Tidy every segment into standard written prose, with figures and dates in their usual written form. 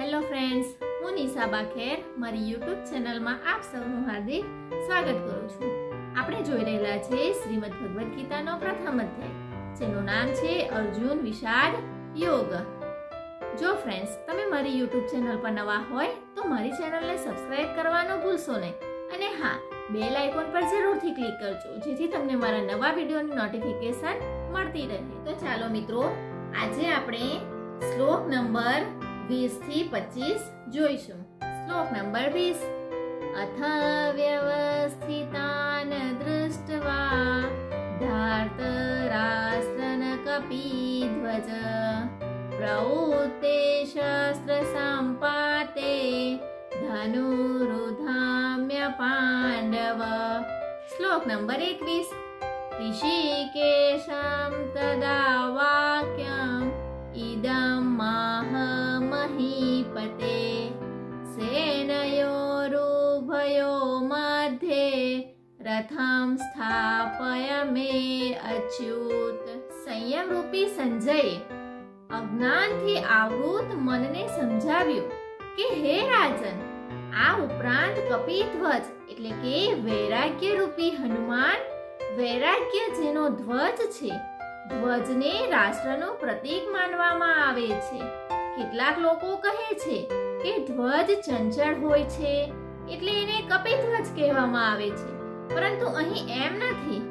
Hello friends, હું નિશાબા ખેર મારી YouTube ચેનલમાં આપ સૌનું હાર્દિક સ્વાગત કરું છું. આપણે જોઈ રહેલા છે શ્રીમદ ભગવદ્ ગીતાનો પ્રથમ અધ્યાય, જેનું નામ છે અર્જુન વિષાદ યોગ. જો ફ્રેન્ડ્સ, તમે મારી યુટ્યુબ ચેનલ પર નવા હોય તો મારી ચેનલને સબસ્ક્રાઇબ કરવાનું ભૂલશો નહીં, અને હા, બેલ આઇકોન પર જરૂરથી ક્લિક કરજો, જેથી તમને મારા નવા વિડીયોની નોટિફિકેશન મળતી રહે. તો ચાલો મિત્રો, આજે આપણે શ્લોક નંબર 20 થી 25 જોઈશું. શ્લોક નંબર 20. અથ વ્યવસ્થિતાન દૃષ્ટવા ધાર્તરાષ્ટ્રન કપીધ્વજ પ્રવૃત્તે શસ્ત્ર સંપાતે ધનુરુધામ્ય પાંડવ. શ્લોક નંબર 21. ઋષિકેશમ તદા વાક્યમ ઇદમ માહ મહીપતે સેનયોરુભયો મધ્યે રથમ સ્થાપય મે અચ્યુત. સંયમ રૂપી સંજયે અજ્ઞાનથી આવૃત મનને સમજાવ્યું કે હે રાજન, આ ઉપરાંત કપિધ્વજ એટલે કે વૈરાગ્ય રૂપી હનુમાન, વૈરાગ્ય જેનો ધ્વજ છે, ધ્વજને રાષ્ટ્રનું પ્રતીક માનવામાં આવે છે. કેટલાક લોકો કહે છે કે ધ્વજ ચંચળ હોય છે એટલે એને કપિધ્વજ કહેવામાં આવે છે, પરંતુ અહીં એમ નથી.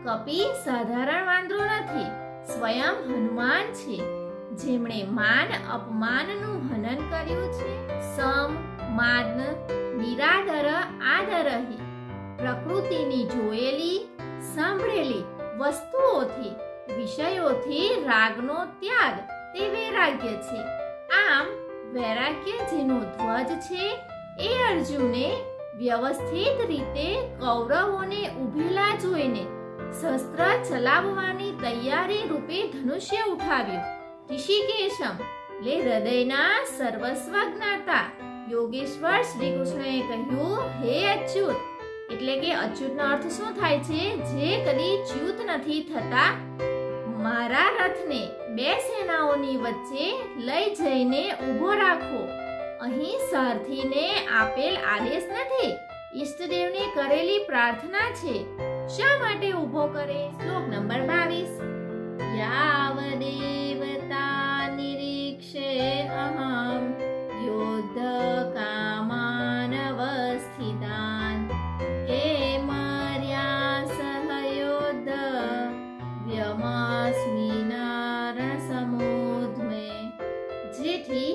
કપી સાધારણ વાંદરો નથી, સ્વયં હનુમાન છે, જેમણે માન અપમાનનું હનન કર્યું છે. સમ માન નિરાદર આદરહી, પ્રકૃતિની જોયેલી સાંભળેલી વસ્તુઓથી, વિષયોથી રાગનો ત્યાગ તે વૈરાગ્ય છે. આમ વૈરાગ્ય જેનો ધ્વજ છે એ અર્જુને વ્યવસ્થિત રીતે કૌરવોને ઊભેલા જોઈને શસ્ત્ર ચલાવવાની તૈયારી રૂપે ધનુષ્ય ઉઠાવ્યું. ઋષિકેશમ એટલે હૃદયના સર્વસ્વ જ્ઞાતા યોગેશ્વર શ્રી કૃષ્ણએ કહ્યું, હે અચ્યુત, એટલે કે અચ્યુતનો અર્થ શું થાય છે? જે કદી ચ્યુત નથી થતા, મારા રથને બે સેનાઓની વચ્ચે લઈ જઈને ઊભો રાખો. અહીં સારથીને આપેલ આદેશ નથી, ઈષ્ટદેવને કરેલી પ્રાર્થના છે. શા માટે ઊભો કરે? શ્લોક નંબર 22. યાવદેવતા નિરીક્ષે અહમ યોદ્ધ કામાનવસ્થિતાન કે મર્યા સહયોદ્ધ વ્યમાસ્મિનારણ સમોધમે. જેથી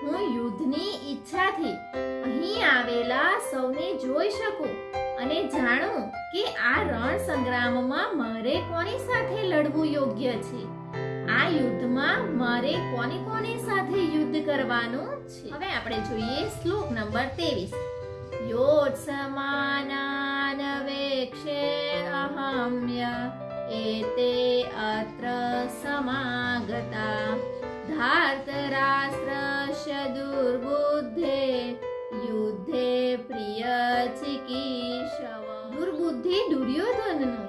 હું યુદ્ધની ઈચ્છાથી અહીં આવેલા સૌને જોઈ શકું અને જાણું કે આ રણ સંગ્રામમાં મારે કોની સાથે લડવું યોગ્ય છે, આ યુદ્ધમાં મારે કોની સાથે યુદ્ધ કરવાનું છે. હવે આપણે જોઈએ શ્લોક નંબર 23. યોત્સમાનાન વેક્ષે અહમ્ય એતે અત્ર સમાગતા ધાર્તરાષ્ટ્રસ્ય દુર્બુદ્ધે યુદ્ધે પ્રિય ચિકીર્ષવ. દુર્બુદ્ધિ દુર્યોધનનો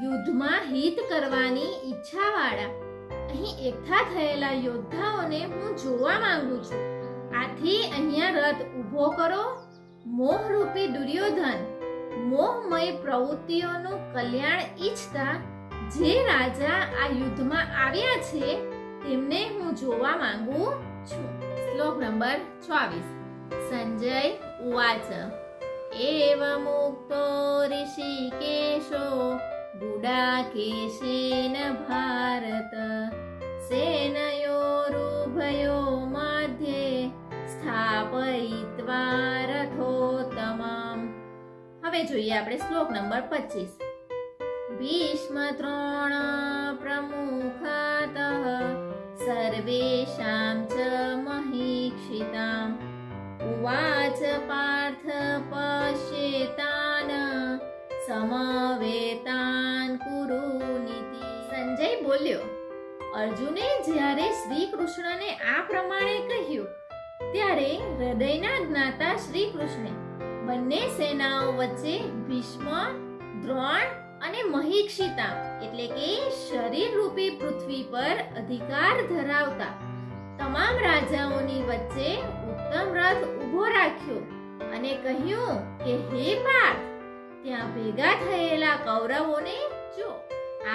યુદ્ધમાં હિત કરવાની ઈચ્છાવાળા અહીં એકઠા થયેલા યોદ્ધાઓને હું જોવા માંગુ છું. આથી અહીંયા રથ ઊભો કરો. મોહરૂપી દુર્યોધન મોહમય પ્રવૃત્તિઓનું કલ્યાણ ઈચ્છતા જે રાજા આ યુદ્ધમાં આવ્યા છે તેમને હું જોવા માંગુ છું. શ્લોક નંબર 24. સંજય ઉવાચ. એવ મુક્તો ઋષિકેશો ગુડાકેશેન ભારત સેનયોરુભયો મધ્યે સ્થાપયિત્વા રથોત્તમમ. હવે જોઈએ આપણે શ્લોક નંબર 25. ભીષ્મ દ્રોણ પ્રમુખતઃ સર્વેષાં ચ મહીક્ષિતાં ઉવાચ પાર્થ પશ્યેતાન સમવેતાન કુરુનિતિ. સંજય બોલ્યો, અર્જુને જ્યારે શ્રી કૃષ્ણને આ પ્રમાણે કહ્યું ત્યારે હૃદયના જ્ઞાતા શ્રી કૃષ્ણે બંને સેનાઓ વચ્ચે ભીષ્મ, દ્રોણ અને મહીક્ષિતા એટલે કે શરીર રૂપી પૃથ્વી પર અધિકાર ધરાવતા તમામ રાજાઓની વચ્ચે ઉત્તમ રથ ઊભો રાખ્યો અને કહ્યું કે હે પાર્થ, ત્યાં ભેગા થયેલા કૌરવોને જો,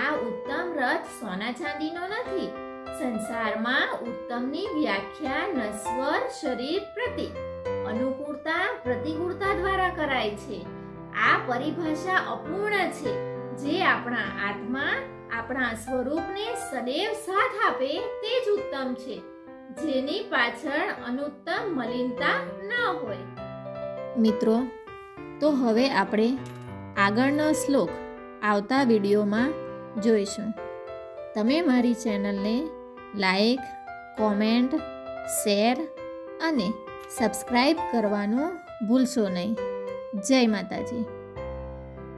આ ઉત્તમ રથ સોના ચાંદીનો નથી. સંસારમાં ઉત્તમની વ્યાખ્યા નશ્વર શરીર પ્રતિ અનુકૂળતા પ્રતિકૂળતા દ્વારા કરાય છે. આ પરિભાષા અપૂર્ણ છે. જે આપણા આત્મા આપણા સ્વરૂપને સદૈવ સાથ આપે તે જ ઉત્તમ છે, જેની પાછળ અનુત્તમ મલિનતા ન હોય. મિત્રો, તો હવે આપણે આગળનો શ્લોક આવતા વિડીયોમાં જોઈશું. તમે મારી ચેનલને લાઈક, કોમેન્ટ, શેર અને સબસ્ક્રાઈબ કરવાનું ભૂલશો નહીં. જય માતાજી.